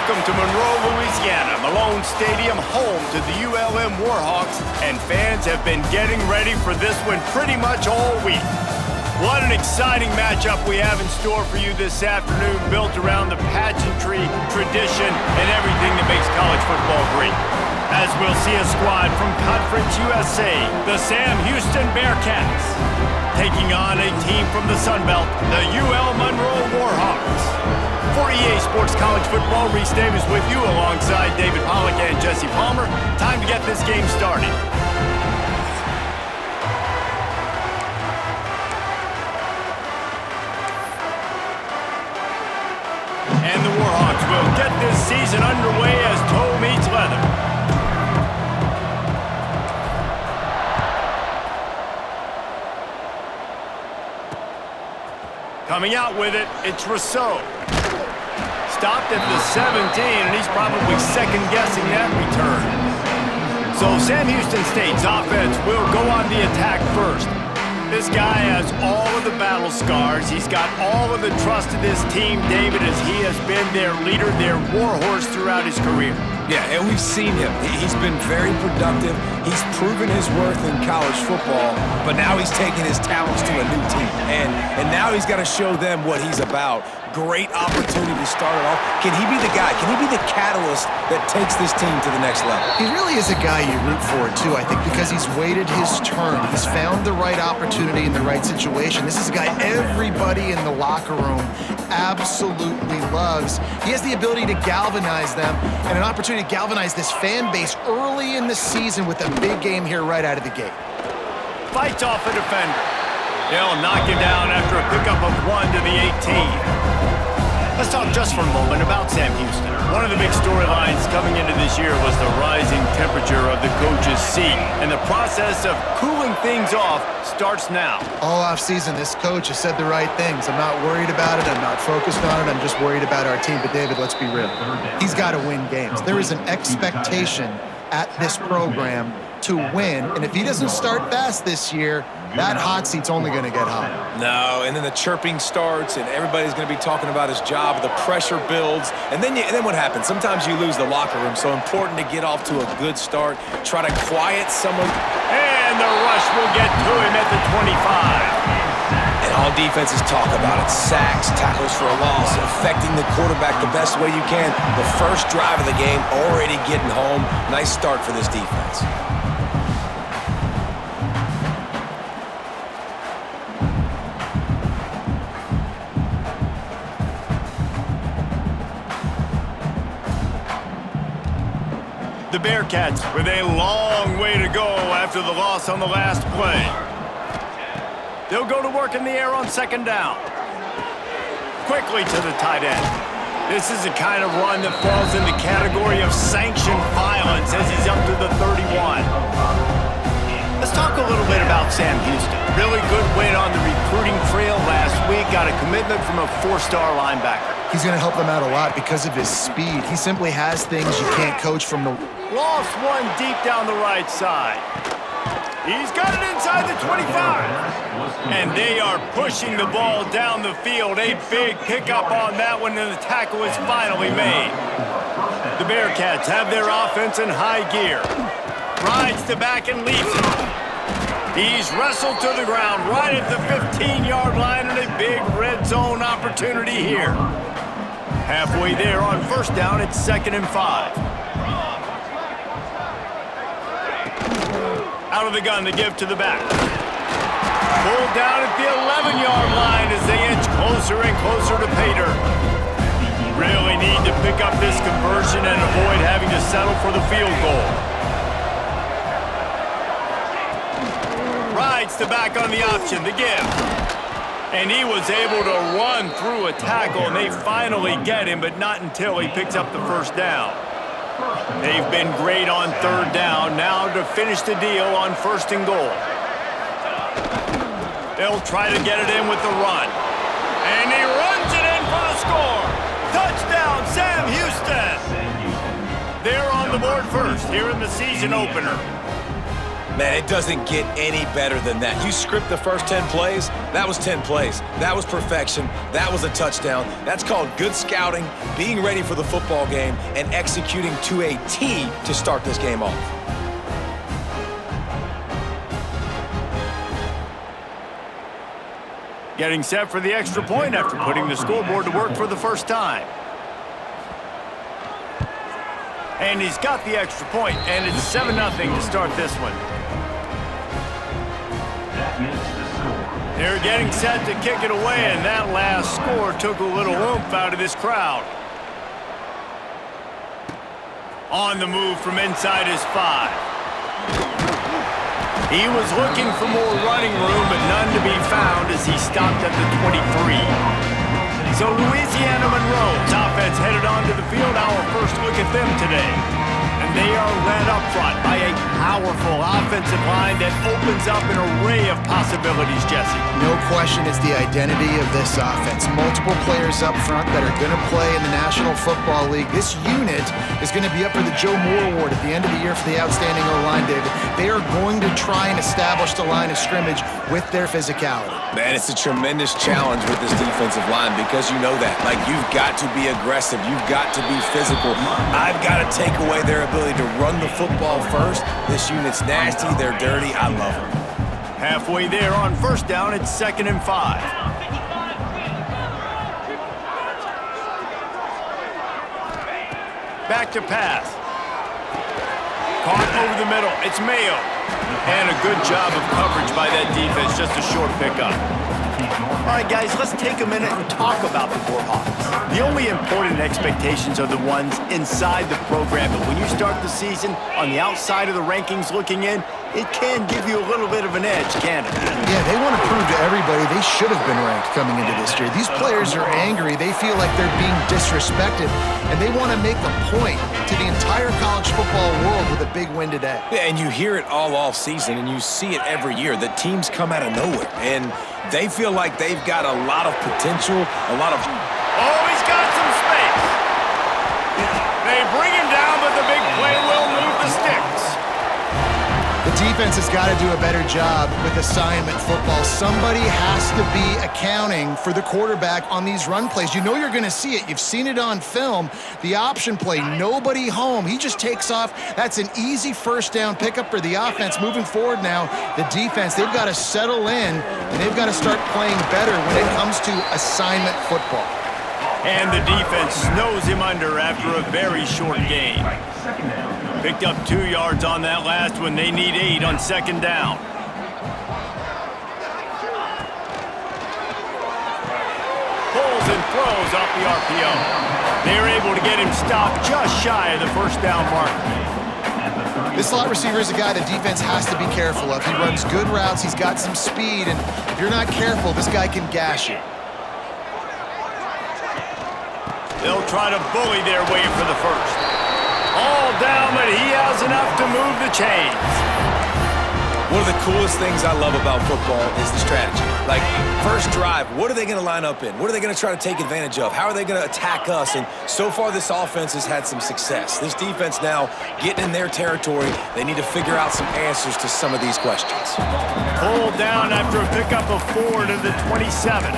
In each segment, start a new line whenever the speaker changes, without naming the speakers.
Welcome to Monroe, Louisiana, Malone Stadium, home to the ULM Warhawks, and fans have been getting ready for this one pretty much all week. What an exciting matchup we have in store for you this afternoon, built around the pageantry, tradition, and everything that makes college football great. As we'll see a squad from Conference USA, the Sam Houston Bearcats, taking on a team from the Sun Belt, the UL Monroe Warhawks. For EA Sports College Football, Reese Davis with you alongside David Pollack and Jesse Palmer. Time to get this game started. And the Warhawks will get this season underway as toe meets leather. Coming out with it, it's Rousseau. Stopped at the 17, and he's probably second-guessing that return. So Sam Houston State's offense will go on the attack first. This guy has all of the battle scars. He's got all of the trust of this team, David, as he has been their leader, their warhorse throughout his career.
Yeah, and we've seen him. He's been very productive. He's proven his worth in college football, but now he's taking his talents to a new team. And now he's got to show them what he's about. Great opportunity to start it off. Can he be the guy? Can he be the catalyst that takes this team to the next level?
He really is a guy you root for, too, I think, because he's waited his turn. He's found the right opportunity in the right situation. This is a guy everybody in the locker room absolutely loves. He has the ability to galvanize them and an opportunity to galvanize this fan base early in the season with a big game here right out of the gate.
Fights off a defender. They'll knock him down after a pickup of 1 to the 18. Let's talk just for a moment about Sam Houston. One of the big storylines coming into this year was the rising temperature of the coach's seat, and the process of cooling things off starts now.
All offseason, this coach has said the right things. I'm not worried about it. I'm not focused on it. I'm just worried about our team. But, David, let's be real. He's got to win games. There is an expectation at this program to win, and if he doesn't start fast this year, that hot seat's only going to get hotter.
No, and then the chirping starts, and everybody's going to be talking about his job. The pressure builds, and then what happens? Sometimes you lose the locker room, so important to get off to a good start. Try to quiet someone.
And the rush will get to him at the 25.
And all defenses talk about it. Sacks, tackles for a loss, affecting the quarterback the best way you can. The first drive of the game, already getting home. Nice start for this defense.
The Bearcats with a long way to go after the loss on the last play. They'll go to work in the air on second down. Quickly to the tight end. This is the kind of run that falls in the category of sanctioned violence as he's up to the 31. Let's talk a little bit about Sam Houston. Really good win on the recruiting trail last week. Got a commitment from a 4-star linebacker.
He's going to help them out a lot because of his speed. He simply has things you can't coach from the...
Lost one deep down the right side. He's got it inside the 25. And they are pushing the ball down the field. A big pickup on that one, and the tackle is finally made. The Bearcats have their offense in high gear. Rides the back and leaves it. He's wrestled to the ground right at the 15-yard line, and a big red zone opportunity here. Halfway there on first down, it's 2nd and 5. Out of the gun to give to the back. Pulled down at the 11-yard line as they inch closer and closer to pay dirt. Really need to pick up this conversion and avoid having to settle for the field goal. Rides the back on the option to give. And he was able to run through a tackle, and they finally get him, but not until he picks up the first down. They've been great on third down. Now to finish the deal on 1st and goal. They'll try to get it in with the run. And he runs it in for the score. Touchdown, Sam Houston. They're on the board first here in the season opener.
Man, it doesn't get any better than that. You script the first 10 plays, that was 10 plays. That was perfection. That was a touchdown. That's called good scouting, being ready for the football game, and executing to a T to start this game off.
Getting set for the extra point after putting the scoreboard to work for the first time. And he's got the extra point, and it's 7-0 to start this one. They're getting set to kick it away, and that last score took a little oomph out of this crowd. On the move from inside his 5. He was looking for more running room, but none to be found as he stopped at the 23. So Louisiana Monroe's offense headed onto the field. Our first look at them today. And they are led up front by a powerful offensive line that opens up an array of possibilities, Jesse.
No question it's the identity of this offense. Multiple players up front that are going to play in the National Football League. This unit is going to be up for the Joe Moore Award at the end of the year for the outstanding O-line, David. They are going to try and establish the line of scrimmage with their physicality.
Man, it's a tremendous challenge with this defensive line because you know that. Like, you've got to be aggressive. You've got to be physical. I've got to take away their ability to run the football first. This unit's nasty. They're dirty. I love them.
Halfway there on first down, it's 2nd and 5. Back to pass. Caught over the middle. It's Mayo. And a good job of coverage by that defense. Just a short pickup. All right, guys, let's take a minute and talk about the Warhawks. The only important expectations are the ones inside the program. But when you start the season on the outside of the rankings looking in, it can give you a little bit of an edge, can't it?
Yeah, they want to prove to everybody they should have been ranked coming into this year. These players are angry. They feel like they're being disrespected, and they want to make a point to the entire college football world with a big win today.
Yeah, and you hear it all off season, and you see it every year. The teams come out of nowhere, and they feel like they've got a lot of potential, a lot of...
Oh, he's got some space. They bring him down, but the big play will move the sticks.
The defense has got to do a better job with assignment football. Somebody has to be accounting for the quarterback on these run plays. You know you're going to see it. You've seen it on film. The option play, nobody home. He just takes off. That's an easy first down pickup for the offense. Moving forward now, the defense, they've got to settle in, and they've got to start playing better when it comes to assignment football.
And the defense snows him under after a very short game. Picked up 2 yards on that last one. They need 8 on 2nd down. Pulls and throws off the RPO. They're able to get him stopped just shy of the first down mark.
This slot receiver is a guy the defense has to be careful of. He runs good routes. He's got some speed, and if you're not careful, this guy can gash you.
They'll try to bully their way for the first. All down, but he has enough to move the chains.
One of the coolest things I love about football is the strategy. Like, first drive, what are they going to line up in? What are they going to try to take advantage of? How are they going to attack us? And so far, this offense has had some success. This defense now getting in their territory. They need to figure out some answers to some of these questions.
Pulled down after a pickup of 4 to the 27.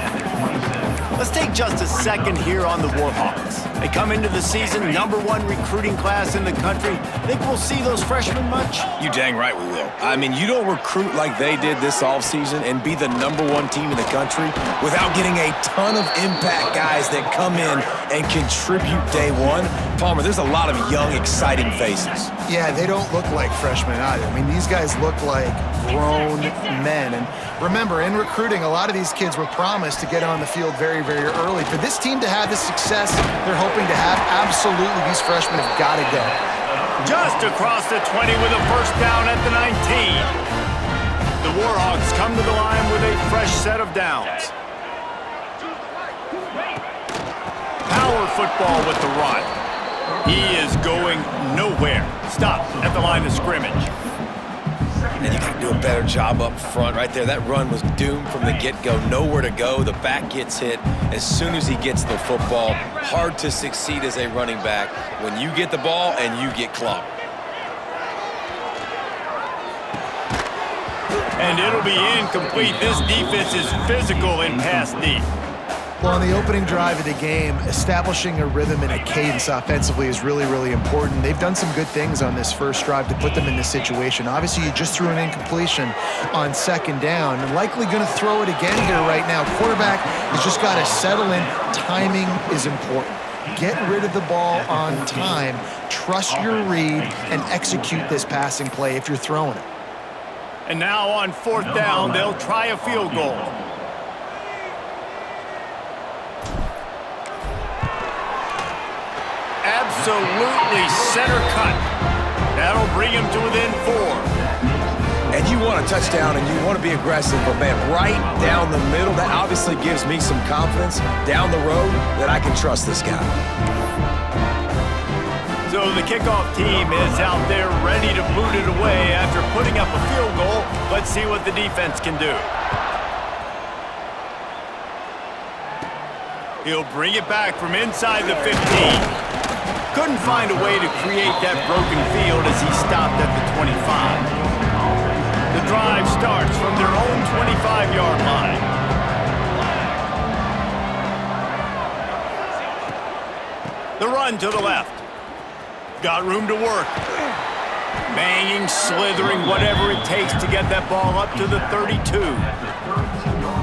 Let's take just a second here on the Warhawks. They come into the season #1 recruiting class in the country. Think we'll see those freshmen much?
You dang right we will. I mean, you don't recruit like they did this offseason and be the #1 team in the country without getting a ton of impact guys that come in and contribute day one. Palmer, there's a lot of young, exciting faces.
Yeah, they don't look like freshmen either. I mean, these guys look like grown men. And remember, in recruiting, a lot of these kids were promised to get on the field very, very early. For this team to have the success they're hoping to have, absolutely these freshmen have got to go.
Just across the 20 with a first down at the 19. The Warhawks come to the line with a fresh set of downs. Power football with the run. He is going nowhere. Stop at the line of scrimmage.
And you got to do a better job up front right there. That run was doomed from the get-go. Nowhere to go. The back gets hit as soon as he gets the football. Hard to succeed as a running back when you get the ball and you get clobbered.
And it'll be incomplete. This defense is physical in pass deep.
Well, on the opening drive of the game, establishing a rhythm and a cadence offensively is really, really important. They've done some good things on this first drive to put them in this situation. Obviously, you just threw an incompletion on second down and likely going to throw it again here right now. Quarterback has just got to settle in. Timing is important. Get rid of the ball on time. Trust your read and execute this passing play if you're throwing it.
And now on fourth down, they'll try a field goal. Absolutely center cut. That'll bring him to within 4.
And you want a touchdown and you want to be aggressive, but man, right down the middle, that obviously gives me some confidence down the road that I can trust this guy.
So the kickoff team is out there ready to boot it away after putting up a field goal. Let's see what the defense can do. He'll bring it back from inside the 15. Couldn't find a way to create that broken field as he stopped at the 25. The drive starts from their own 25-yard line. The run to the left. Got room to work. Banging, slithering, whatever it takes to get that ball up to the 32.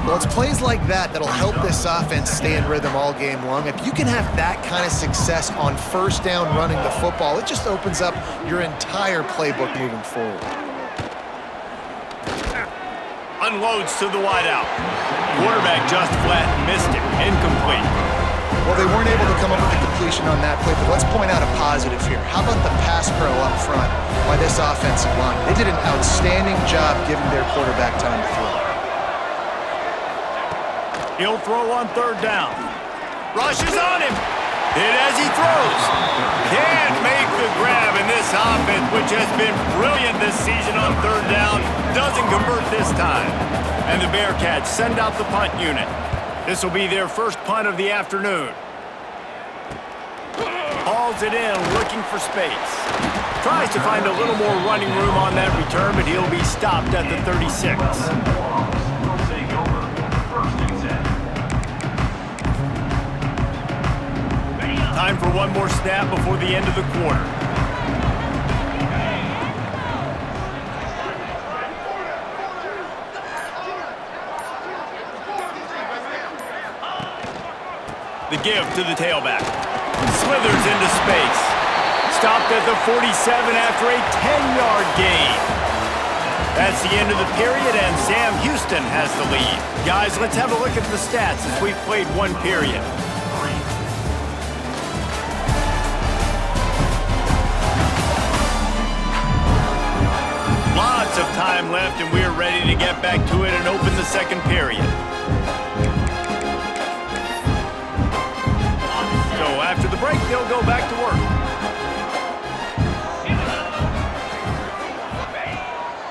Well, it's plays like that that'll help this offense stay in rhythm all game long. If you can have that kind of success on first down running the football, it just opens up your entire playbook moving forward.
Unloads to the wideout. Quarterback just flat missed it. Incomplete.
Well, they weren't able to come up with a completion on that play, but let's point out a positive here. How about the pass pro up front by this offensive line? They did an outstanding job giving their quarterback time to throw.
He'll throw on third down. Rushes on him. Hit as he throws. Can't make the grab in this offense, which has been brilliant this season on third down. Doesn't convert this time. And the Bearcats send out the punt unit. This will be their first punt of the afternoon. Hauls it in, looking for space. Tries to find a little more running room on that return, but he'll be stopped at the 36. Time for one more snap before the end of the quarter. The give to the tailback. Slithers into space. Stopped at the 47 after a 10-yard gain. That's the end of the period, and Sam Houston has the lead. Guys, let's have a look at the stats as we've played one period. Lots of time left, and we're ready to get back to it and open the second period. So after the break, they'll go back to work.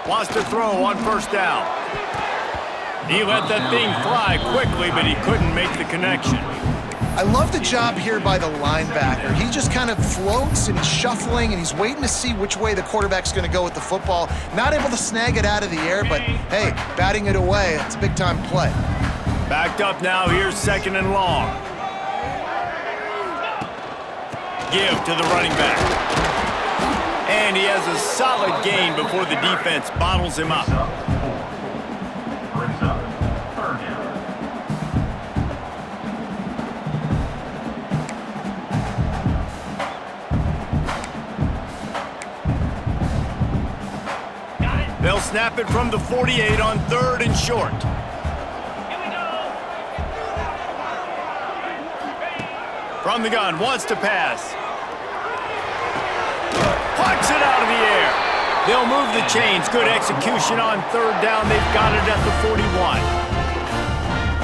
Wants to throw on first down. He let that thing fly quickly, but he couldn't make the connection.
I love the job here by the linebacker. He just kind of floats and he's shuffling and he's waiting to see which way the quarterback's going to go with the football. Not able to snag it out of the air, but hey, batting it away, it's a big-time play.
Backed up now, here's second and long. Give to the running back. And he has a solid gain before the defense bottles him up. They'll snap it from the 48 on third and short. From the gun, wants to pass. Pucks it out of the air. They'll move the chains. Good execution on third down. They've got it at the 41.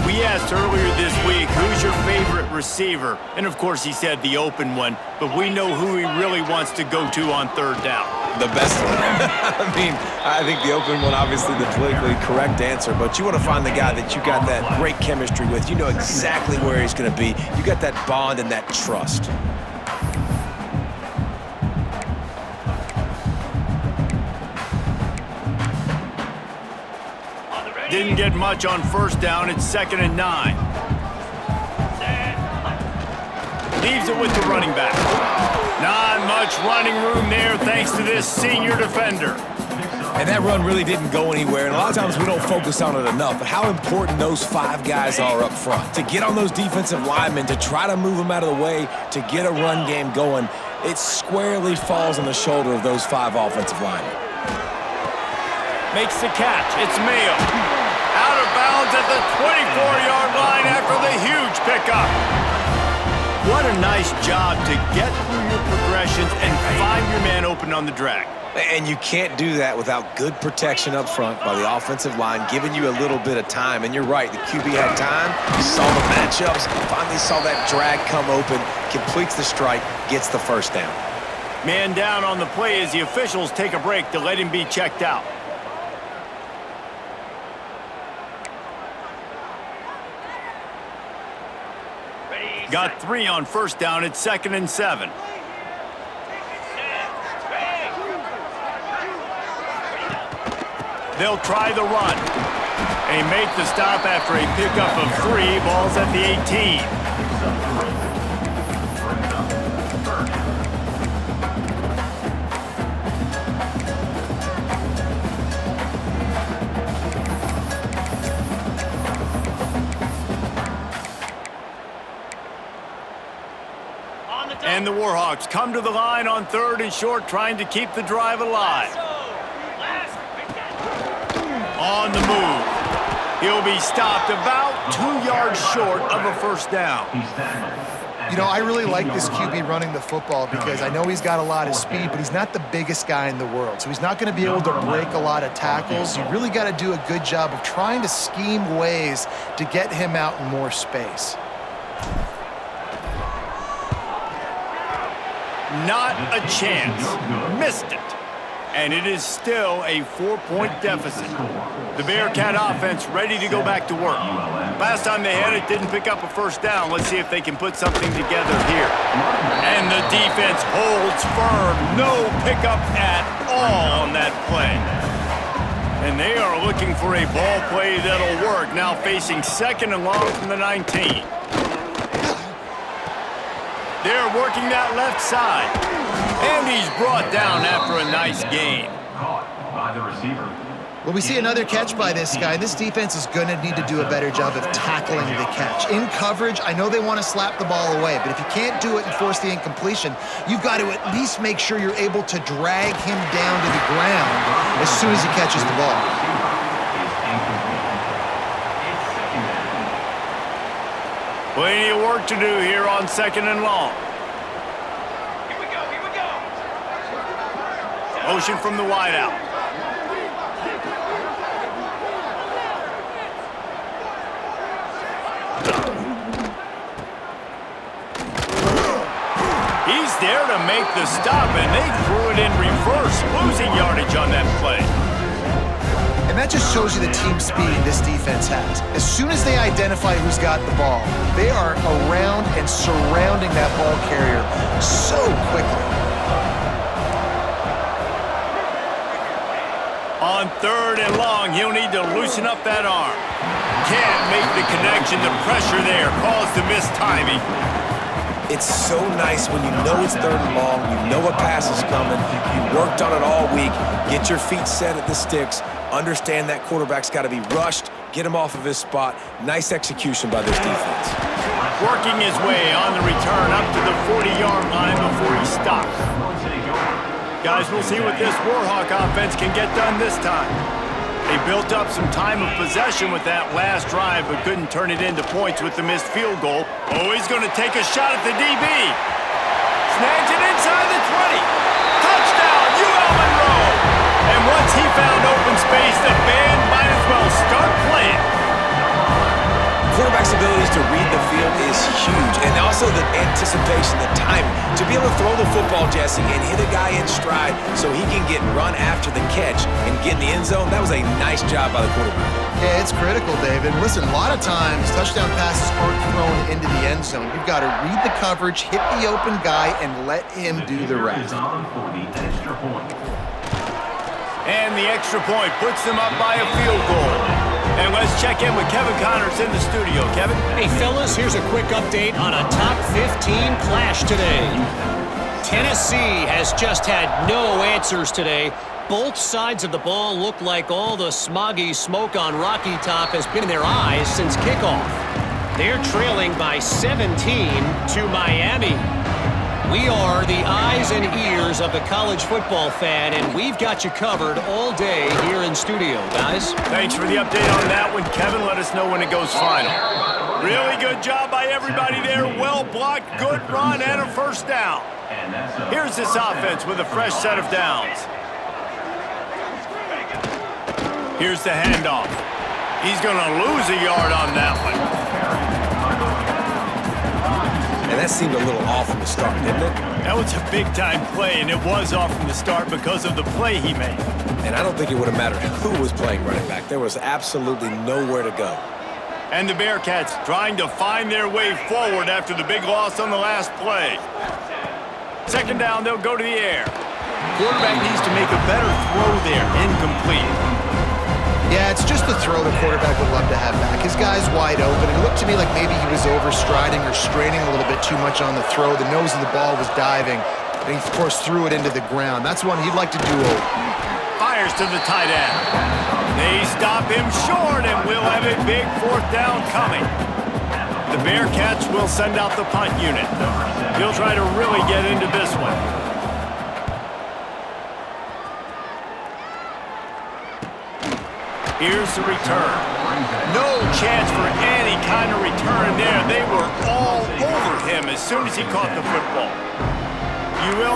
We asked earlier this week, who's your favorite receiver? And of course he said the open one, but we know who he really wants to go to on third down.
The best one. I think the open one, obviously the politically correct answer, but you want to find the guy that you got that great chemistry with. You know exactly where he's going to be. You got that bond and that trust.
Didn't get much on first down. It's 2nd and 9. Leaves it with the running back. Not much running room there thanks to this senior defender.
And that run really didn't go anywhere, and a lot of times we don't focus on it enough, but how important those 5 guys are up front. To get on those defensive linemen, to try to move them out of the way, to get a run game going, it squarely falls on the shoulder of those 5 offensive linemen.
Makes the catch. It's Mayo. Out of bounds at the 24-yard line after the huge pickup. What a nice job to get through your progressions and find your man open on the drag.
And you can't do that without good protection up front by the offensive line, giving you a little bit of time. And you're right, the QB had time. You saw the matchups, finally saw that drag come open, completes the strike, gets the first down.
Man down on the play as the officials take a break to let him be checked out. Got 3 on first down. It's 2nd and 7. They'll try the run. They make the stop after a pickup of 3. Ball's at the 18. And the Warhawks come to the line on 3rd and short, trying to keep the drive alive. On the move. He'll be stopped about 2 yards short of a first down.
You know, I really like this QB running the football because I know he's got a lot of speed, but he's not the biggest guy in the world. So he's not going to be able to break a lot of tackles. You really got to do a good job of trying to scheme ways to get him out in more space.
Not a chance. Missed it. And it is still a 4-point deficit. The Bearcat offense ready to go back to work. Last time they had it, didn't pick up a first down. Let's see if they can put something together here. And the defense holds firm. No pickup at all on that play. And they are looking for a ball play that'll work. Now facing 2nd and long from the 19. They're working that left side. And he's brought down after a nice gain.
Well, we see another catch by this guy. This defense is going to need to do a better job of tackling the catch. In coverage, I know they want to slap the ball away, but if you can't do it and force the incompletion, you've got to at least make sure you're able to drag him down to the ground as soon as he catches the ball.
Plenty of work to do here on 2nd and long.
Here we go.
Motion from the wideout. He's there to make the stop, and they threw it in reverse, losing yardage on that play.
And that just shows you the team speed this defense has. As soon as they identify who's got the ball, they are around and surrounding that ball carrier so quickly.
On 3rd and long, he'll need to loosen up that arm. Can't make the connection. The pressure there caused the missed timing.
It's so nice when you know it's 3rd and long, you know a pass is coming, you worked on it all week, get your feet set at the sticks, understand that quarterback's got to be rushed, get him off of his spot. Nice execution by this defense.
Working his way on the return up to the 40-yard line before he stops. Guys, we'll see what this Warhawk offense can get done this time. They built up some time of possession with that last drive, but couldn't turn it into points with the missed field goal. Oh, he's going to take a shot at the DB. Snags it inside the 20. Touchdown, UL Monroe. And once he found open space, the band might as well start playing.
Quarterback's abilities to read the field is huge, and also the anticipation, the timing. To be able to throw the football, Jesse, and hit a guy in stride so he can get run after the catch and get in the end zone, that was a nice job by the quarterback.
Yeah, it's critical, David. Listen, a lot of times touchdown passes aren't thrown into the end zone. You've got to read the coverage, hit the open guy, and let him do the rest.
And the extra point puts them up by a field goal. And let's check in with Kevin Connors in the studio. Kevin?
Hey, fellas, here's a quick update on a top 15 clash today. Tennessee has just had no answers today. Both sides of the ball look like all the smoggy smoke on Rocky Top has been in their eyes since kickoff. They're trailing by 17 to Miami. We are the eyes and ears of the college football fan, and we've got you covered all day here in studio, guys.
Thanks for the update on that one, Kevin. Let us know when it goes final. Really good job by everybody there. Well blocked, good run, and a first down. Here's this offense with a fresh set of downs. Here's the handoff. He's going to lose a yard on that one.
And that seemed a little off from the start, didn't it?
That was a big-time play, and it was off from the start because of the play he made.
And I don't think it would have mattered who was playing running back. There was absolutely nowhere to go.
And the Bearcats trying to find their way forward after the big loss on the last play. Second down, they'll go to the air. Quarterback needs to make a better throw there. Incomplete.
Yeah, it's just the throw the quarterback would love to have back. His guy's wide open. It looked to me like maybe he was overstriding or straining a little bit too much on the throw. The nose of the ball was diving, and he, of course, threw it into the ground. That's one he'd like to do over.
Fires to the tight end. They stop him short, and we'll have a big fourth down coming. The Bearcats will send out the punt unit. He'll try to really get into this one. Here's the return. No chance for any kind of return there. They were all over him as soon as he caught the football.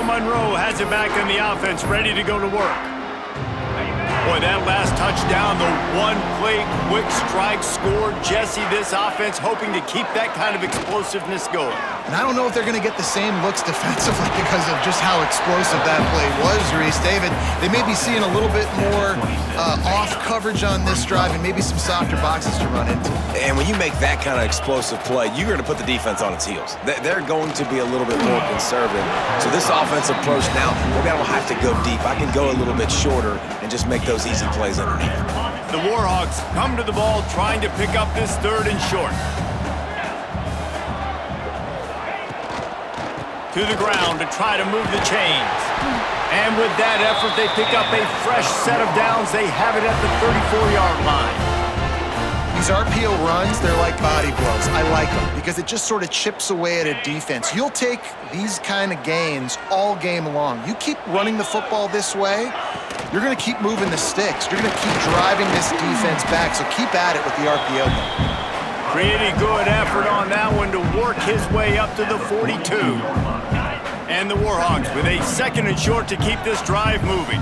Monroe has it back in the offense, ready to go to work. Boy, that last touchdown, the one-play quick strike score. Jesse, this offense hoping to keep that kind of explosiveness going.
And I don't know if they're going to get the same looks defensively because of just how explosive that play was, Reese. David, they may be seeing a little bit more off coverage on this drive and maybe some softer boxes to run into.
And when you make that kind of explosive play, you're going to put the defense on its heels. They're going to be a little bit more conservative. So this offensive approach now, maybe I don't have to go deep. I can go a little bit shorter and just make those easy plays underneath.
The Warhawks come to the ball trying to pick up this third and short. To the ground to try to move the chains. And with that effort, they pick up a fresh set of downs. They have it at the 34-yard line.
These RPO runs, they're like body blows. I like them because it just sort of chips away at a defense. You'll take these kind of gains all game long. You keep running the football this way, you're going to keep moving the sticks. You're going to keep driving this defense back, so keep at it with the RPO.
Pretty good effort on that one to work his way up to the 42. And the Warhawks with a second and short to keep this drive moving.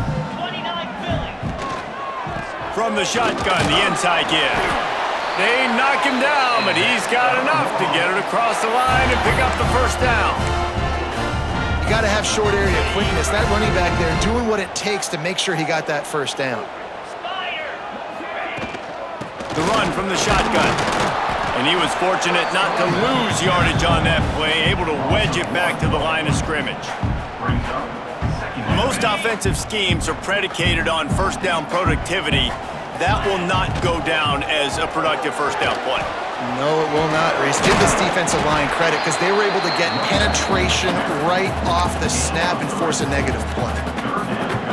From the shotgun, the inside give. They knock him down, but he's got enough to get it across the line and pick up the first down.
You got to have short area quickness. That running back there doing what it takes to make sure he got that first down.
The run from the shotgun. And he was fortunate not to lose yardage on that play, able to wedge it back to the line of scrimmage. Most offensive schemes are predicated on first down productivity. That will not go down as a productive first down play.
No, it will not, Reese. Give this defensive line credit because they were able to get penetration right off the snap and force a negative play.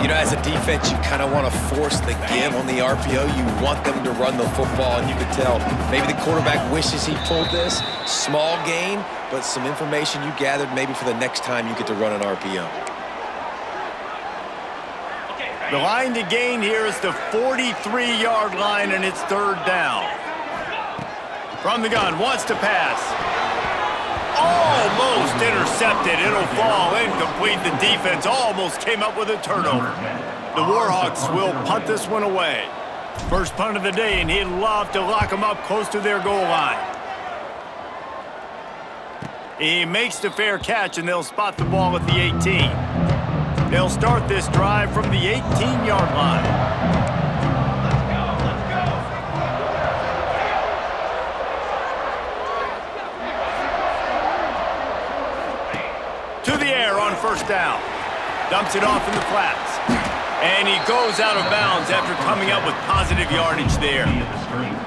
You know, as a defense, you kind of want to force the give on the RPO. You want them to run the football, and you can tell maybe the quarterback wishes he pulled this. Small gain, but some information you gathered maybe for the next time you get to run an RPO.
The line to gain here is the 43-yard line, and it's third down. From the gun, wants to pass. Almost intercepted. It'll fall incomplete. The defense almost came up with a turnover. The Warhawks will punt this one away. First punt of the day, and he'd love to lock them up close to their goal line. He makes the fair catch, and they'll spot the ball at the 18. They'll start this drive from the 18-yard line. To the air on first down. Dumps it off in the flats. And he goes out of bounds after coming up with positive yardage there.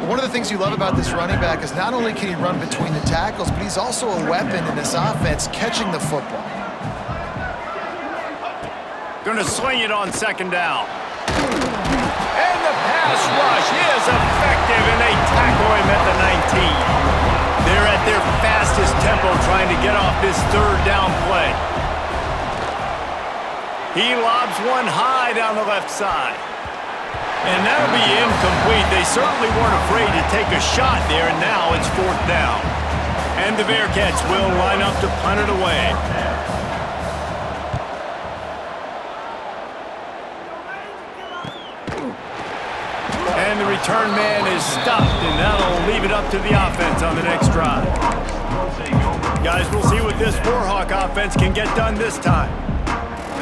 One of the things you love about this running back is not only can he run between the tackles, but he's also a weapon in this offense catching the football.
Going to sling it on second down. And the pass rush is effective, and they tackle him at the 19. They're at their fastest tempo trying to get off this third down play. He lobs one high down the left side. And that'll be incomplete. They certainly weren't afraid to take a shot there, and now it's fourth down. And the Bearcats will line up to punt it away. And the return man is stopped, and that'll leave it up to the offense on the next drive. Guys, we'll see what this Warhawk offense can get done this time.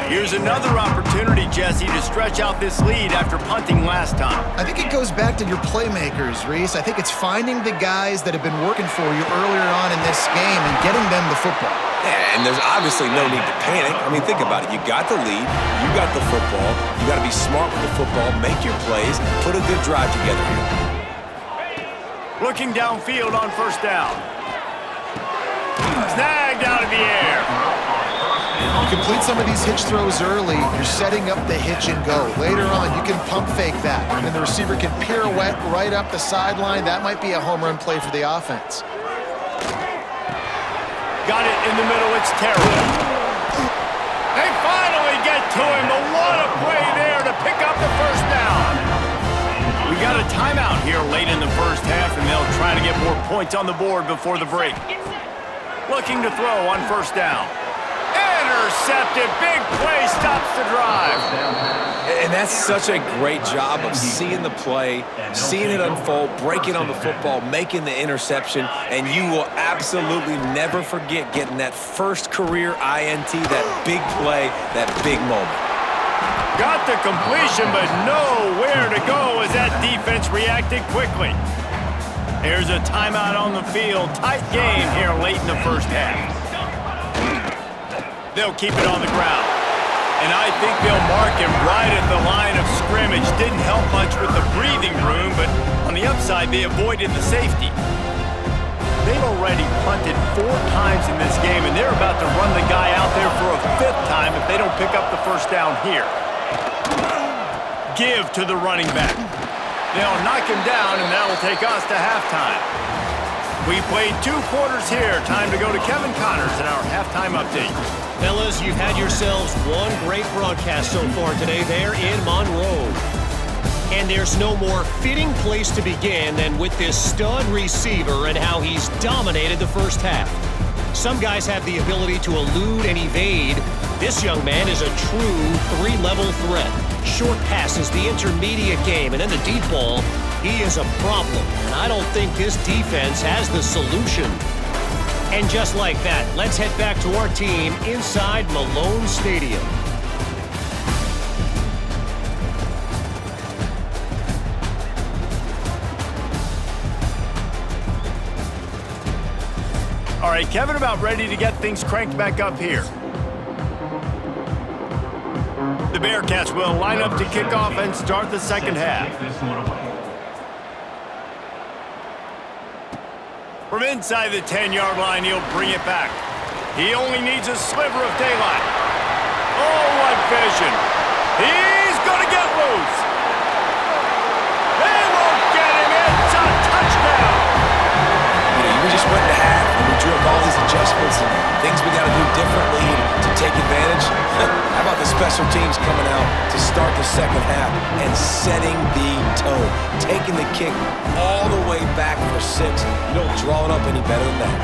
Here's another opportunity, Jesse, to stretch out this lead after punting last time.
I think it goes back to your playmakers, Reese. I think it's finding the guys that have been working for you earlier on in this game and getting them the football.
Yeah, and there's obviously no need to panic. I mean, think about it. You got the lead. You got the football. You got to be smart with the football, make your plays, put a good drive together here.
Looking downfield on first down. Snagged out of the air.
You complete some of these hitch throws early, you're setting up the hitch and go. Later on, you can pump fake that, and the receiver can pirouette right up the sideline. That might be a home run play for the offense.
Got it in the middle. It's Terry. They finally get to him, but what a play there to pick up the first down. We got a timeout here late in the first half, and they'll try to get more points on the board before the break. Looking to throw on first down. Intercepted. Big play stops the drive.
And that's such a great job of seeing the play, seeing it unfold, breaking on the football, making the interception, and you will absolutely never forget getting that first career INT, that big play, that big moment.
Got the completion, but nowhere to go as that defense reacted quickly. Here's a timeout on the field. Tight game here late in the first half. They'll keep it on the ground. And I think they'll mark him right at the line of scrimmage. Didn't help much with the breathing room, but on the upside, they avoided the safety. They've already punted 4 times in this game, and they're about to run the guy out there for a 5th time if they don't pick up the first down here. Give to the running back. They'll knock him down, and that'll take us to halftime. We played 2 quarters here. Time to go to Kevin Connors in our halftime update.
Fellas, you've had yourselves one great broadcast so far today there in Monroe. And there's no more fitting place to begin than with this stud receiver and how he's dominated the first half. Some guys have the ability to elude and evade. This young man is a true 3-level threat. Short passes, the intermediate game, and then the deep ball. He is a problem, and I don't think this defense has the solution. And just like that, let's head back to our team inside Malone Stadium.
All right, Kevin, about ready to get things cranked back up here. The Bearcats will line up to kick off and start the second half. From inside the 10-yard line, he'll bring it back. He only needs a sliver of daylight. Oh, what vision. He's going to get loose. They won't get him. It's a touchdown.
We just went to half, and we drew up all these adjustments and things we got to do differently to take advantage. How about the special teams coming out to start the second half and setting the tone, taking the kick all the way back for 6. You don't draw it up any better than that.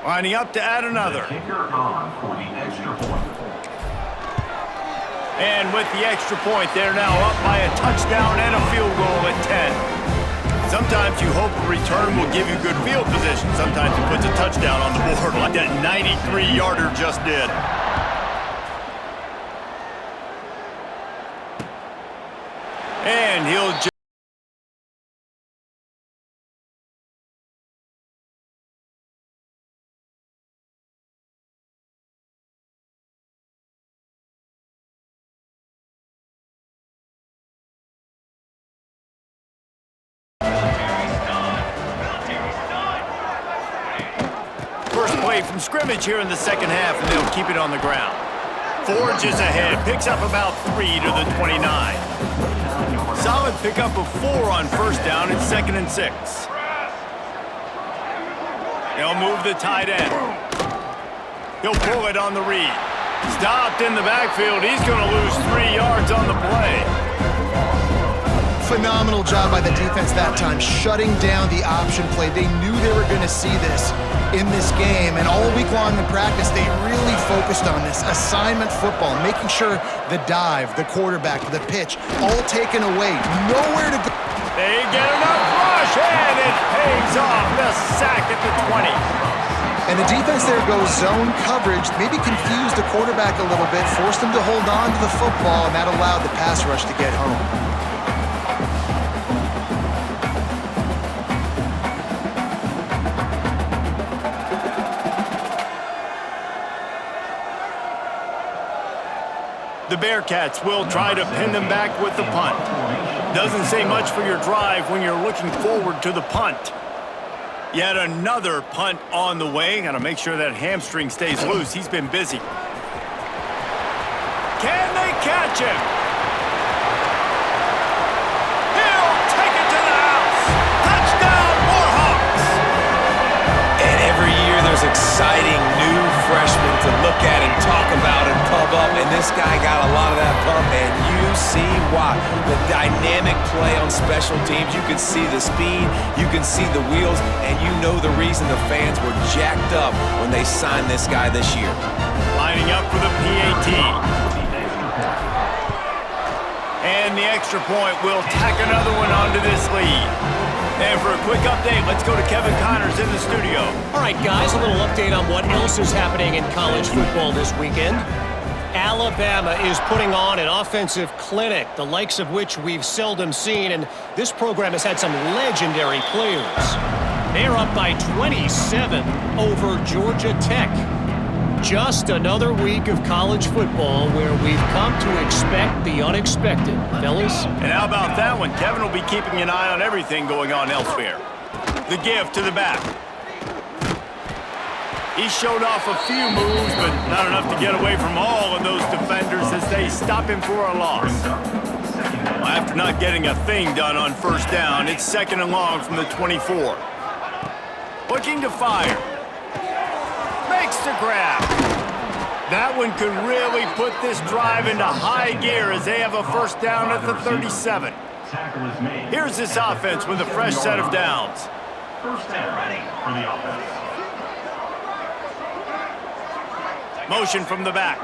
Lining up to add another. And with the extra point, they're now up by a touchdown and a field goal at 10. Sometimes you hope a return will give you good field position. Sometimes it puts a touchdown on the board like that 93-yarder just did. And he'll just away from scrimmage here in the second half, and they'll keep it on the ground. Forges ahead, picks up about 3 to the 29. Solid pickup of 4 on first down and 2nd and 6. They'll move the tight end. He'll pull it on the read. Stopped in the backfield. He's going to lose 3 yards on the play.
Phenomenal job by the defense that time, shutting down the option play. They knew they were going to see this in this game, and all week long in practice, they really focused on this assignment football, making sure the dive, the quarterback, the pitch, all taken away, nowhere to go.
They get enough rush, and it pays off. The sack at the 20.
And the defense there goes zone coverage, maybe confused the quarterback a little bit, forced him to hold on to the football, and that allowed the pass rush to get home.
The Bearcats will try to pin them back with the punt. Doesn't say much for your drive when you're looking forward to the punt. Yet another punt on the way. Got to make sure that hamstring stays loose. He's been busy. Can they catch him? He'll take it to the house. Touchdown, Warhawks!
And every year there's exciting new freshmen to look at and talk about and pub up, and this guy got a lot of that pump, and you see why. The dynamic play on special teams, you can see the speed, you can see the wheels, and you know the reason the fans were jacked up when they signed this guy this year.
Lining up for the PAT. And the extra point will tack another one onto this lead. And for a quick update, let's go to Kevin Connors in the studio.
All right, guys, a little update on what else is happening in college football this weekend. Alabama is putting on an offensive clinic, the likes of which we've seldom seen, and this program has had some legendary players. They're up by 27 over Georgia Tech. Just another week of college football where we've come to expect the unexpected, fellas.
And how about that one? Kevin will be keeping an eye on everything going on elsewhere. The give to the back. He showed off a few moves, but not enough to get away from all of those defenders as they stop him for a loss. Well, after not getting a thing done on first down, it's 2nd and long from the 24. Looking to fire. Makes the grab. That one could really put this drive into high gear as they have a first down at the 37. Here's this offense with a fresh set of downs.
First down, ready for the offense.
Motion from the back.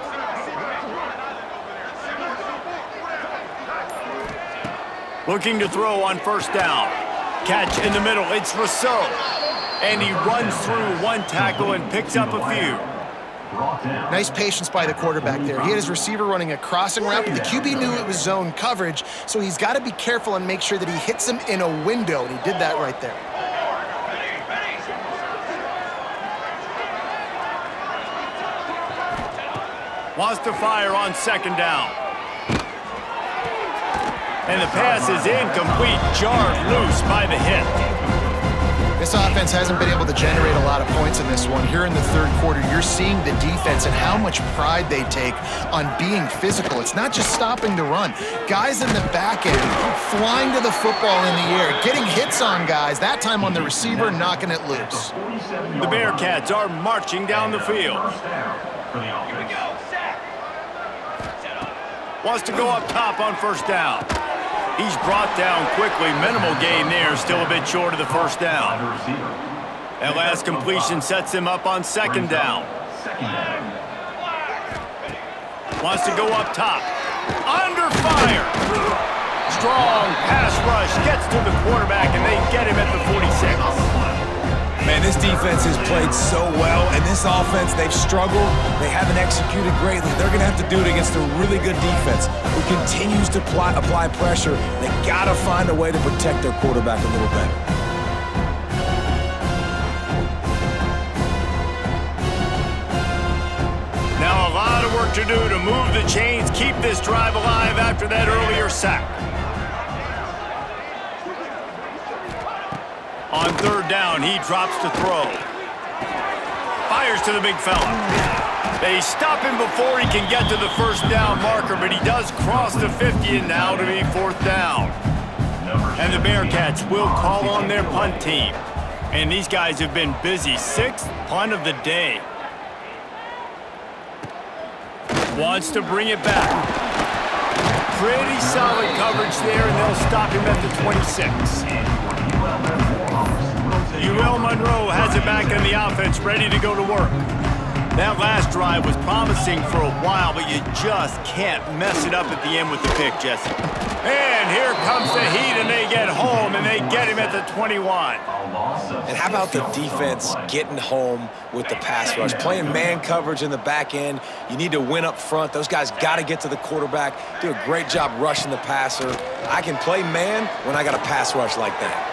Looking to throw on first down. Catch in the middle. It's Rousseau. And he runs through one tackle and picks up a few.
Nice patience by the quarterback there. He had his receiver running a crossing route, but the QB knew it was zone coverage, so he's got to be careful and make sure that he hits him in a window, and he did that right there.
Wants to fire on second down. And the pass is incomplete, jarred loose by the hit.
This offense hasn't been able to generate a lot of points in this one. Here in the third quarter, you're seeing the defense and how much pride they take on being physical. It's not just stopping the run. Guys in the back end flying to the football in the air, getting hits on guys, that time on the receiver, knocking it loose.
The Bearcats are marching down the field.
Here we go. Sack.
Wants to go up top on first down. He's brought down quickly. Minimal gain there, still a bit short of the first down. That last completion sets him up on second down. Wants to go up top. Under fire. Strong pass rush. Gets to the quarterback, and they get him at the 46.
Man, this defense has played so well, and this offense, they've struggled. They haven't executed greatly. They're going to have to do it against a really good defense who continues to apply pressure. They got to find a way to protect their quarterback a little better.
Now a lot of work to do to move the chains, keep this drive alive after that earlier sack. On third down, he drops to throw. Fires to the big fella. They stop him before he can get to the first down marker, but he does cross the 50 and now to be 4th down. And the Bearcats will call on their punt team. And these guys have been busy. 6th punt of the day. Wants to bring it back. Pretty solid coverage there, and they'll stop him at the 26. UL Monroe has it back in the offense, ready to go to work. That last drive was promising for a while, but you just can't mess it up at the end with the pick, Jesse. And here comes the heat, and they get home, and they get him at the 21.
And how about the defense getting home with the pass rush? Playing man coverage in the back end. You need to win up front. Those guys got to get to the quarterback. Do a great job rushing the passer. I can play man when I got a pass rush like that.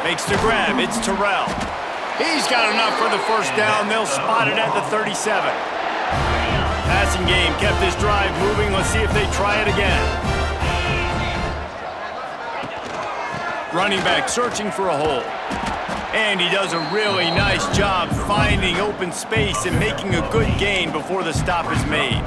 Makes the grab. It's Terrell. He's got enough for the first down. They'll spot it at the 37. Passing game kept this drive moving. Let's see if they try it again. Running back searching for a hole. And he does a really nice job finding open space and making a good gain before the stop is made.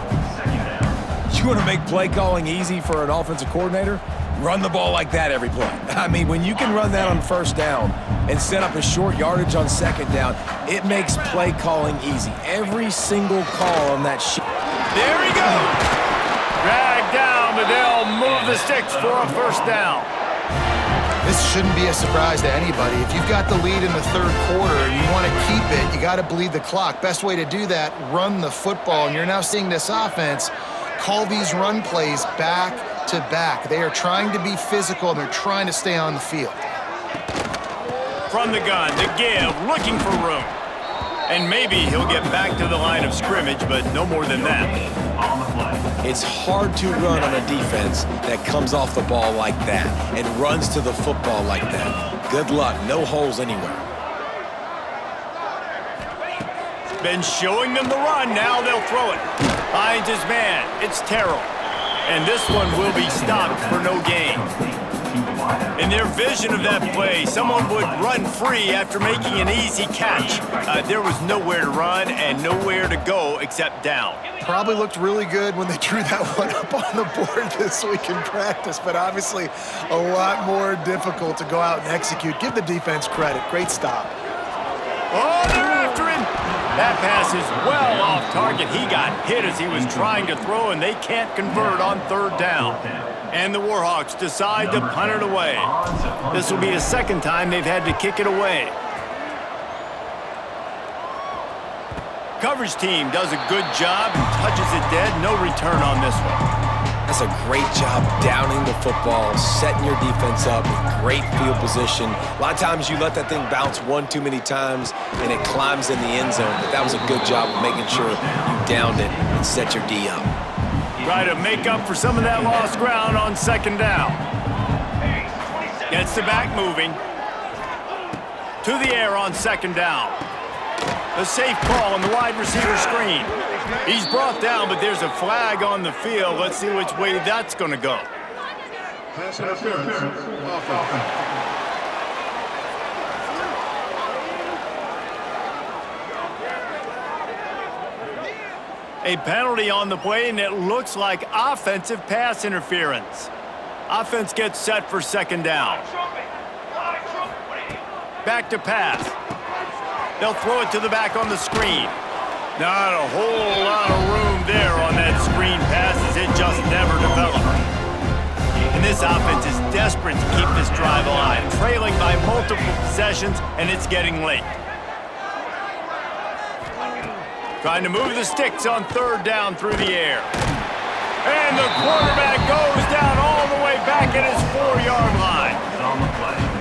You want to make play calling easy for an offensive coordinator? Run the ball like that every play. I mean, when you can run that on first down and set up a short yardage on second down, it makes play calling easy. Every single call on that sheet.
There he goes. Dragged down, but they'll move the sticks for a first down.
This shouldn't be a surprise to anybody. If you've got the lead in the 3rd quarter and you want to keep it, you got to bleed the clock. Best way to do that, run the football. And you're now seeing this offense call these run plays back to back. They are trying to be physical, and they're trying to stay on the field.
From the gun, the give, looking for room. And maybe he'll get back to the line of scrimmage, but no more than that.
It's hard to run on a defense that comes off the ball like that and runs to the football like that. Good luck. No holes anywhere.
Been showing them the run. Now they'll throw it. Finds his man. It's Terrell. And this one will be stopped for no gain. In their vision of that play, someone would run free after making an easy catch. There was nowhere to run and nowhere to go except down.
Probably looked really good when they drew that one up on the board this week in practice, but obviously a lot more difficult to go out and execute. Give the defense credit. Great stop.
Oh, they're after him. That pass is well off target. He got hit as he was trying to throw, and they can't convert on 3rd down. And the Warhawks decide to punt it away. This will be the 2nd time they've had to kick it away. Coverage team does a good job and touches it dead. No return on this one.
That's a great job downing the football, setting your defense up with great field position. A lot of times you let that thing bounce one too many times and it climbs in the end zone, but that was a good job of making sure you downed it and set your D up.
Try to make up for some of that lost ground on 2nd down. Gets the back moving. To the air on 2nd down. A safe call on the wide receiver screen. He's brought down, but there's a flag on the field. Let's see which way that's going to go.
Pass interference.
A penalty on the play, and it looks like offensive pass interference. Offense gets set for 2nd down. Back to pass. They'll throw it to the back on the screen. Not a whole lot of room there on that screen passes. It just never developed. And this offense is desperate to keep this drive alive, trailing by multiple possessions, and it's getting late. Trying to move the sticks on 3rd down through the air. And the quarterback goes down all the way back at his 4-yard line.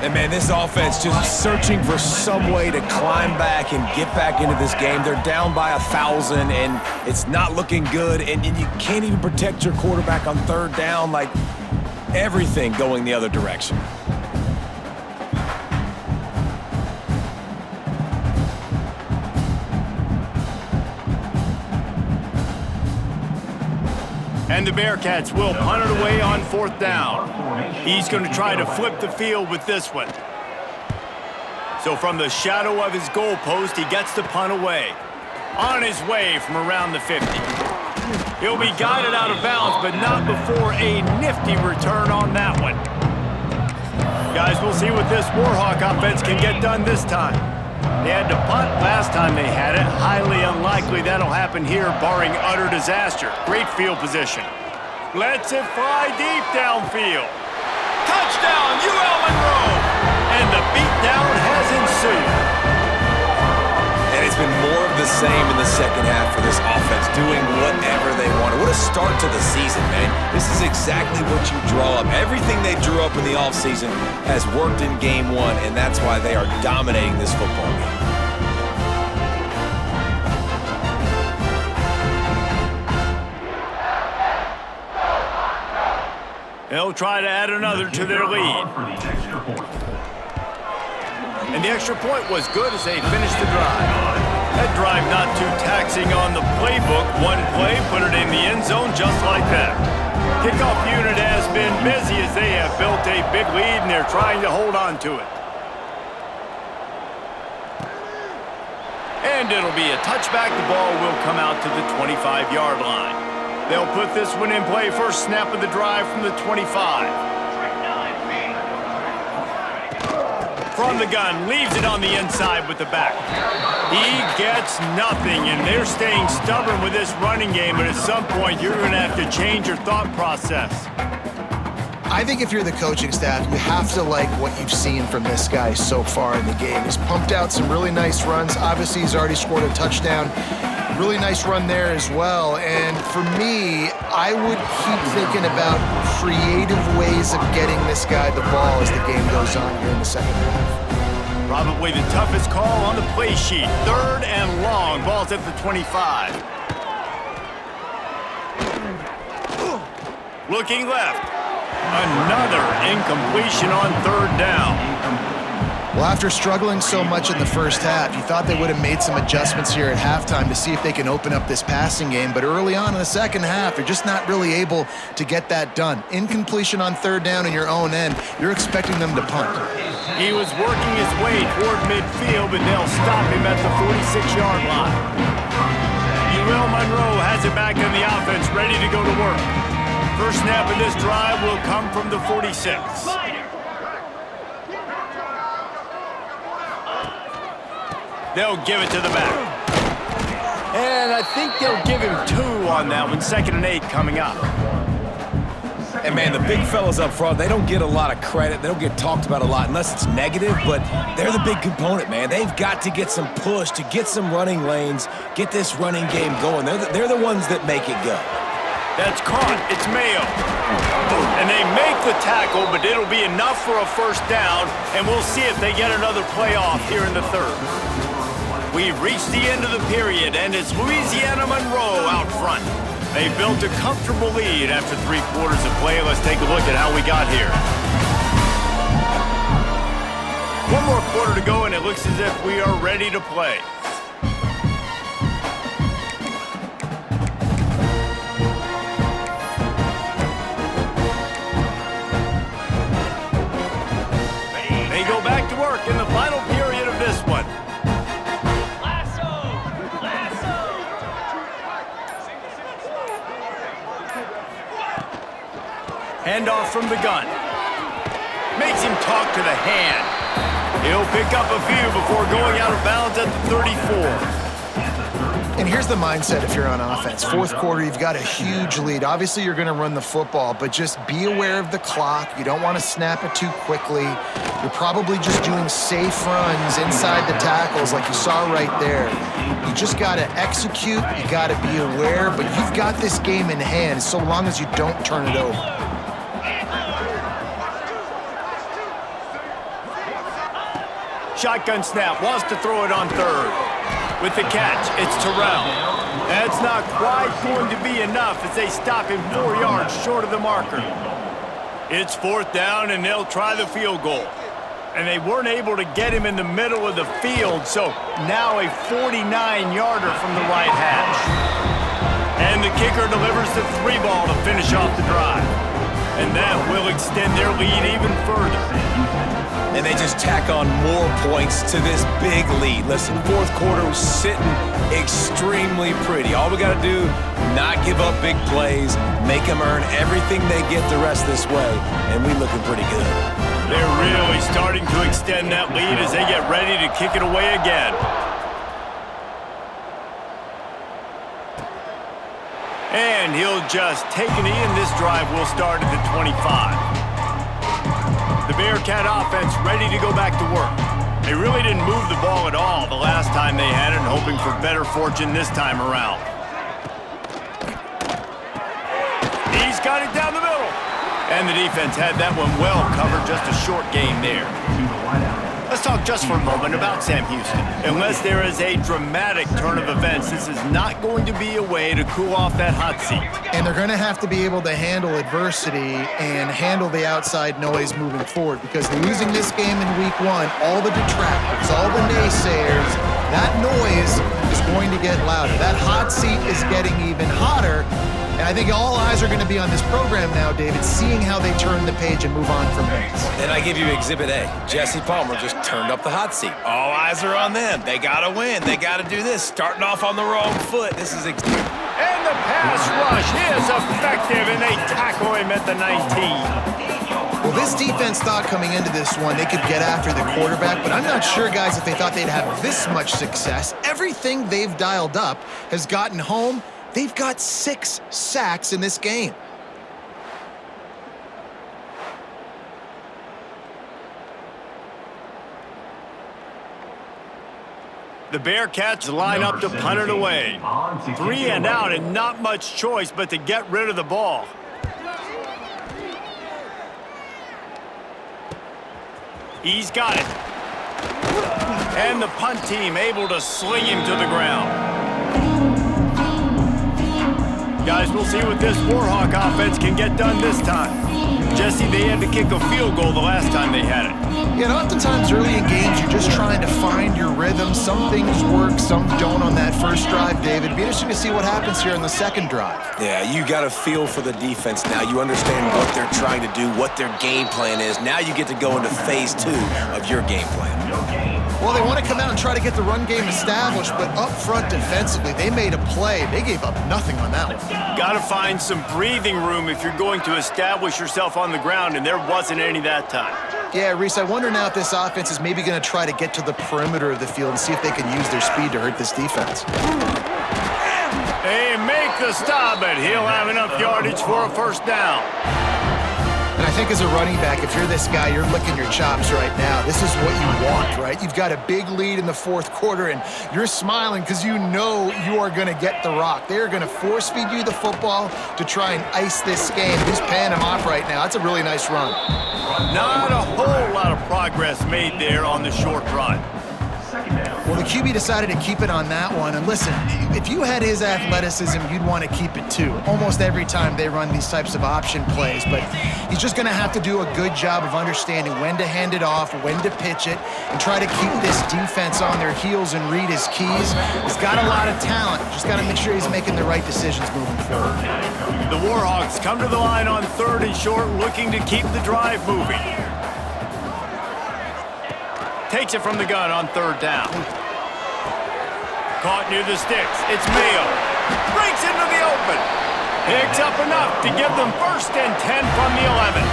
And, man, this offense just searching for some way to climb back and get back into this game. They're down by 1,000, and it's not looking good. And you can't even protect your quarterback on 3rd down. Like, everything going the other direction.
And the Bearcats will punt it away on 4th down. He's going to try to flip the field with this one. So from the shadow of his goalpost, he gets the punt away. On his way from around the 50. He'll be guided out of bounds, but not before a nifty return on that one. Guys, we'll see what this Warhawk offense can get done this time. They had to punt last time they had it. Highly unlikely that'll happen here, barring utter disaster. Great field position. Lets it fly deep downfield. Touchdown, UL Monroe! And the beatdown has ensued.
And it's been more of the same in the second half for this offense, doing whatever they want. What a start to the season, man. This is exactly what you draw up. Everything they drew up in the offseason has worked in game one, and that's why they are dominating this football game.
They'll try to add another to their lead. And the extra point was good as they finished the drive. That drive not too taxing on the playbook. One play, put it in the end zone just like that. Kickoff unit has been busy as they have built a big lead and they're trying to hold on to it. And it'll be a touchback. The ball will come out to the 25-yard line. They'll put this one in play. First snap of the drive from the 25. From the gun, leaves it on the inside with the back. He gets nothing, and they're staying stubborn with this running game, but at some point, you're going to have to change your thought process.
I think if you're the coaching staff, you have to like what you've seen from this guy so far in the game. He's pumped out some really nice runs. Obviously, he's already scored a touchdown. Really nice run there as well. And for me, I would keep thinking about creative ways of getting this guy the ball as the game goes on here in the second half.
Probably the toughest call on the play sheet. 3rd and long. Ball's at the 25. Looking left. Another incompletion on 3rd down.
Well, after struggling so much in the first half, you thought they would have made some adjustments here at halftime to see if they can open up this passing game. But early on in the second half, they're just not really able to get that done. Incompletion on 3rd down in your own end, you're expecting them to punt.
He was working his way toward midfield, but they'll stop him at the 46-yard line. UL Monroe has it back in the offense, ready to go to work. First snap of this drive will come from the 46. They'll give it to the back. And I think they'll give him 2 on that one. 2nd and 8 coming up.
And, man, the big fellas up front, they don't get a lot of credit. They don't get talked about a lot unless it's negative, but they're the big component, man. They've got to get some push, to get some running lanes, get this running game going. They're the ones that make it go.
That's caught. It's Mayo. And they make the tackle, but it'll be enough for a first down, and we'll see if they get another playoff here in the 3rd. We've reached the end of the period, and it's Louisiana Monroe out front. They built a comfortable lead after 3 quarters of play. Let's take a look at how we got here. 1 more quarter to go, and it looks as if we are ready to play. They go back to work in the final period of this one. Handoff from the gun. Makes him talk to the hand. He'll pick up a few before going out of bounds at the 34.
And here's the mindset if you're on offense. 4th quarter, you've got a huge lead. Obviously, you're going to run the football, but just be aware of the clock. You don't want to snap it too quickly. You're probably just doing safe runs inside the tackles like you saw right there. You just got to execute. You got to be aware, but you've got this game in hand so long as you don't turn it over.
Shotgun snap, wants to throw it on 3rd. With the catch, it's Terrell. That's not quite going to be enough as they stop him 4 yards short of the marker. It's 4th down, and they'll try the field goal. And they weren't able to get him in the middle of the field, so now a 49-yarder from the right hash. And the kicker delivers the 3 ball to finish off the drive. And that will extend their lead even further.
and they just tack on more points to this big lead. Listen, fourth quarter was sitting extremely pretty. All we got to do, not give up big plays, make them earn everything they get the rest this way, and we looking pretty good.
They're really starting to extend that lead as they get ready to kick it away again. And he'll just take it in. This drive will start at the 25. The Bearcat offense ready to go back to work. They really didn't move the ball at all the last time they had it, hoping for better fortune this time around. He's got it down the middle. And the defense had that one well covered, just a short game there. Let's talk just for a moment about Sam Houston. Unless there is a dramatic turn of events, this is not going to be a way to cool off that hot seat.
And they're going to have to be able to handle adversity and handle the outside noise moving forward, because losing this game in week one, all the detractors, all the naysayers, that noise is going to get louder. That hot seat is getting even hotter. And I think all eyes are going to be on this program now, David, seeing how they turn the page and move on from this.
And I give you Exhibit A. Jesse Palmer just turned up the hot seat. All eyes are on them. They got to win. They got to do this. Starting off on the wrong foot. This is...
And the pass rush is effective, and they tackle him at the 19.
Well, this defense thought coming into this one they could get after the quarterback, but I'm not sure, guys, if they thought they'd have this much success. Everything they've dialed up has gotten home. They've got 6 sacks in this game.
The Bearcats line up to punt it away. 3 and out, and not much choice but to get rid of the ball. He's got it. And the punt team able to sling him to the ground. Guys, we'll see what this Warhawk offense can get done this time. Jesse, they had to kick a field goal the last time they had it.
Yeah, and oftentimes early in games, you're just trying to find your rhythm. Some things work, some don't on that first drive, David. It'd be interesting to see what happens here on the second drive.
Yeah, you got a feel for the defense now. You understand what they're trying to do, what their game plan is. Now you get to go into phase 2 of your game plan.
Well, they want to come out and try to get the run game established, but up front defensively, they made a play. They gave up nothing on that one.
Got to find some breathing room if you're going to establish yourself on the ground, and there wasn't any that time.
Yeah, Reese, I wonder now if this offense is maybe going to try to get to the perimeter of the field and see if they can use their speed to hurt this defense.
They make the stop, but he'll have enough yardage for a first down.
And I think as a running back, if you're this guy, you're licking your chops right now. This is what you want, right? You've got a big lead in the fourth quarter, and you're smiling because you know you are going to get the rock. They're going to force feed you the football to try and ice this game. He's paying him off right now. That's a really nice run.
Not a whole lot of progress made there on the short run.
Well, the QB decided to keep it on that one. And listen, if you had his athleticism, you'd want to keep it too. Almost every time they run these types of option plays. But he's just going to have to do a good job of understanding when to hand it off, when to pitch it, and try to keep this defense on their heels and read his keys. He's got a lot of talent. Just got to make sure he's making the right decisions moving forward.
The Warhawks come to the line on 3rd and short, looking to keep the drive moving. Takes it from the gun on 3rd down. Caught near the sticks. It's Mayo. Breaks into the open. Picks up enough to give them 1st and 10 from the 11.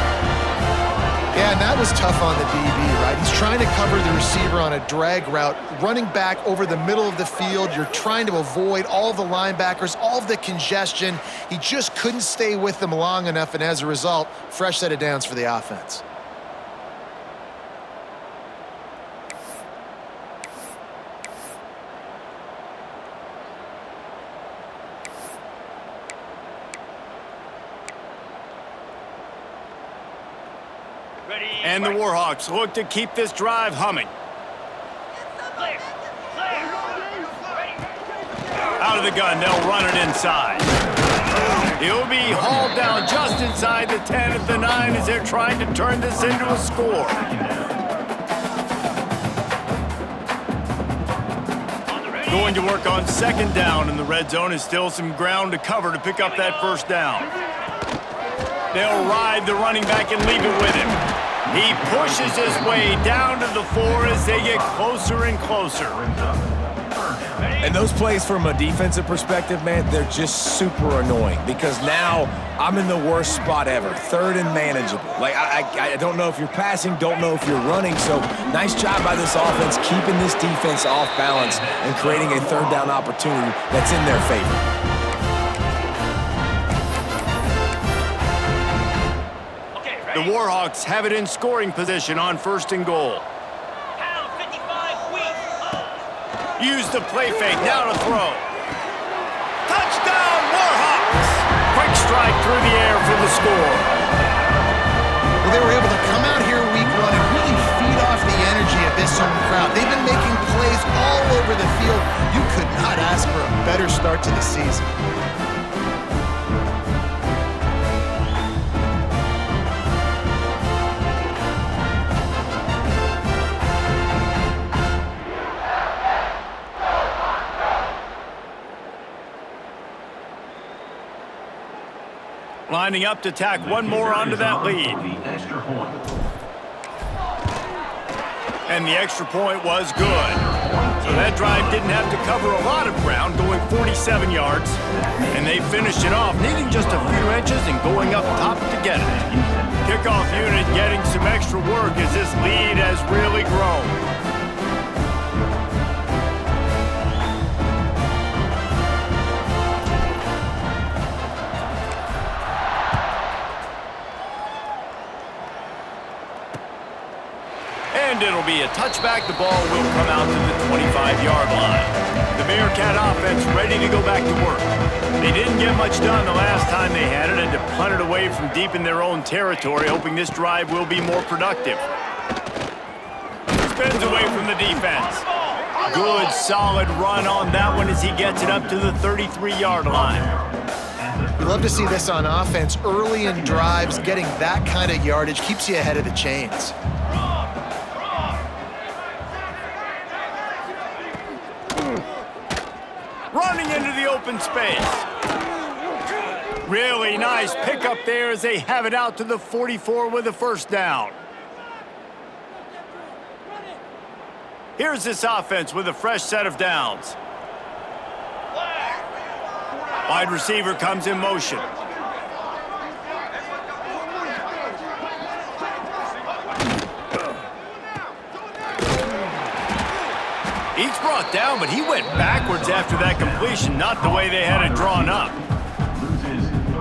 Yeah, and that was tough on the DB, right? He's trying to cover the receiver on a drag route, running back over the middle of the field. You're trying to avoid all the linebackers, all of the congestion. He just couldn't stay with them long enough, and as a result, fresh set of downs for the offense.
And the Warhawks look to keep this drive humming. Out of the gun, they'll run it inside. He'll be hauled down just inside the 10 at the 9 as they're trying to turn this into a score. Going to work on 2nd down, and the red zone is still some ground to cover to pick up that 1st down. They'll ride the running back and leave it with him. He pushes his way down to the 4 as they get closer and closer.
And those plays from a defensive perspective, man, they're just super annoying because now I'm in the worst spot ever, 3rd and manageable. Like, I don't know if you're passing, don't know if you're running, so nice job by this offense keeping this defense off balance and creating a 3rd down opportunity that's in their favor.
The Warhawks have it in scoring position on 1st and goal. Use the play fake, now to throw. Touchdown, Warhawks! Quick strike through the air for the score.
Well, they were able to come out here week 1 and really feed off the energy of this home crowd. They've been making plays all over the field. You could not ask for a better start to the season.
Lining up to tack one more onto that lead. And the extra point was good. So that drive didn't have to cover a lot of ground, going 47 yards. And they finished it off, needing just a few inches and going up top to get it. Kickoff unit getting some extra work as this lead has really grown. And it'll be a touchback. The ball will come out to the 25-yard line. The Bearcat offense ready to go back to work. They didn't get much done the last time they had it and to punt it away from deep in their own territory, hoping this drive will be more productive. Spins away from the defense. Good, solid run on that one as he gets it up to the 33-yard line.
We love to see this on offense. Early in drives, getting that kind of yardage keeps you ahead of the chains.
Running into the open space. Really nice pickup there as they have it out to the 44 with a 1st down. Here's this offense with a fresh set of downs. Wide receiver comes in motion. He's brought down, but he went backwards after that completion, not the way they had it drawn up.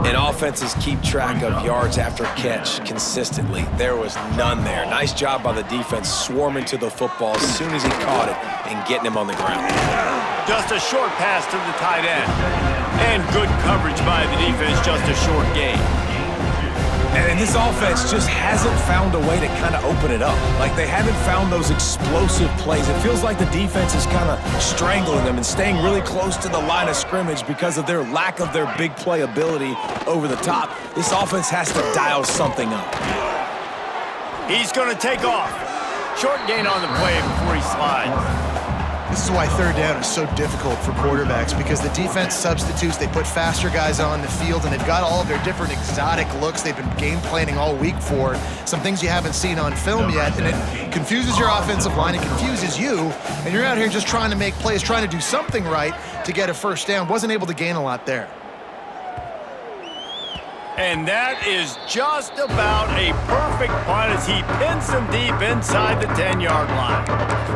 And offenses keep track of yards after catch consistently. There was none there. Nice job by the defense swarming to the football as soon as he caught it and getting him on the ground.
Just a short pass to the tight end. And good coverage by the defense, just a short gain.
And this offense just hasn't found a way to kind of open it up. Like, they haven't found those explosive plays. It feels like the defense is kind of strangling them and staying really close to the line of scrimmage because of their lack of their big play ability over the top. This offense has to dial something up.
He's going to take off. Short gain on the play before he slides.
This is why 3rd down is so difficult for quarterbacks, because the defense substitutes, they put faster guys on the field, and they've got all of their different exotic looks they've been game planning all week for, some things you haven't seen on film yet, and it confuses your offensive line, it confuses you, and you're out here just trying to make plays, trying to do something right to get a 1st down. Wasn't able to gain a lot there.
And that is just about a perfect punt as he pins them deep inside the 10-yard line.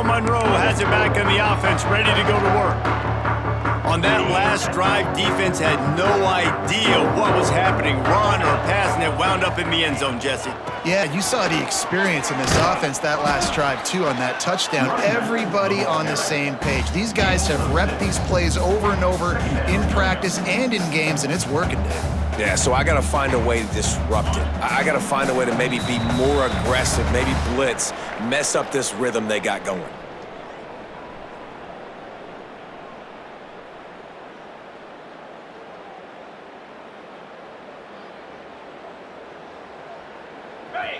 Monroe has it back in the offense, ready to go to work. On that last drive, defense had no idea what was happening, run or pass, and it wound up in the end zone, Jesse.
Yeah, you saw the experience in this offense that last drive, too, on that touchdown. Everybody on the same page. These guys have repped these plays over and over in practice and in games, and it's working, Dave.
Yeah, so I got to find a way to disrupt it. I got to find a way to maybe be more aggressive, maybe blitz, mess up this rhythm they got going.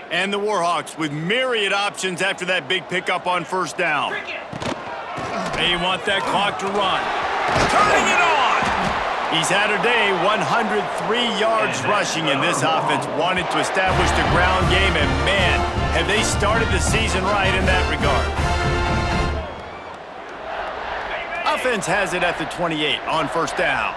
And the Warhawks with myriad options after that big pickup on 1st down. They want that clock to run. Turning it on! He's had a day, 103 yards rushing, and this offense wanted to establish the ground game, and man, have they started the season right in that regard. Offense has it at the 28 on first down.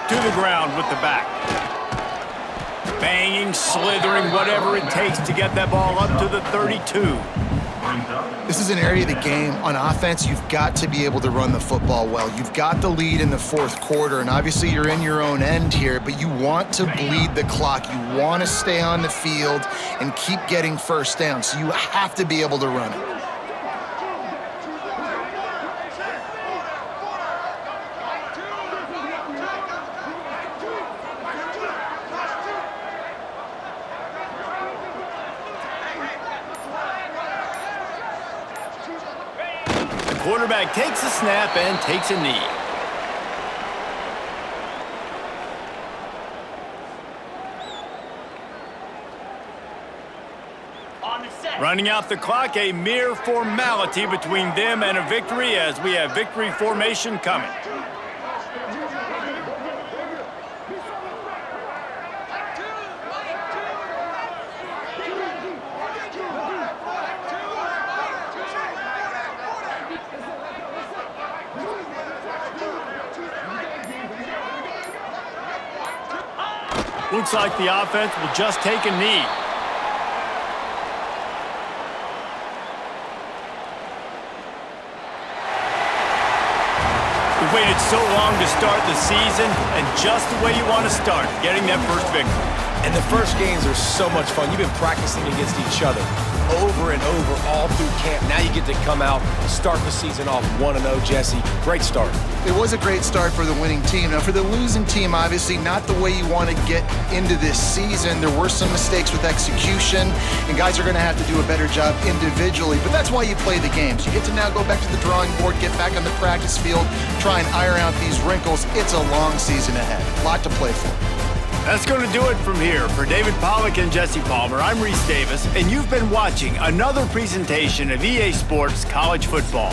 To the ground with the back. Banging, slithering, whatever it takes to get that ball up to the 32.
This is an area of the game. On offense, you've got to be able to run the football well. You've got the lead in the fourth quarter, and obviously you're in your own end here, but you want to bleed the clock. You want to stay on the field and keep getting first down, so you have to be able to run it.
Quarterback takes a snap and takes a knee. Running out the clock, a mere formality between them and a victory as we have victory formation coming. Looks like the offense will just take a knee. We waited so long to start the season, and just the way you want to start, getting that first victory.
And the first games are so much fun. You've been practicing against each other over and over all through camp. Now you get to come out and start the season off 1-0, Jesse. Great start.
It was a great start for the winning team. Now, for the losing team, obviously not the way you want to get into this season. There were some mistakes with execution, and guys are going to have to do a better job individually. But that's why you play the games. You get to now go back to the drawing board, get back on the practice field, try and iron out these wrinkles. It's a long season ahead. A lot to play for.
That's going to do it from here. For David Pollack and Jesse Palmer, I'm Reese Davis, and you've been watching another presentation of EA Sports College Football.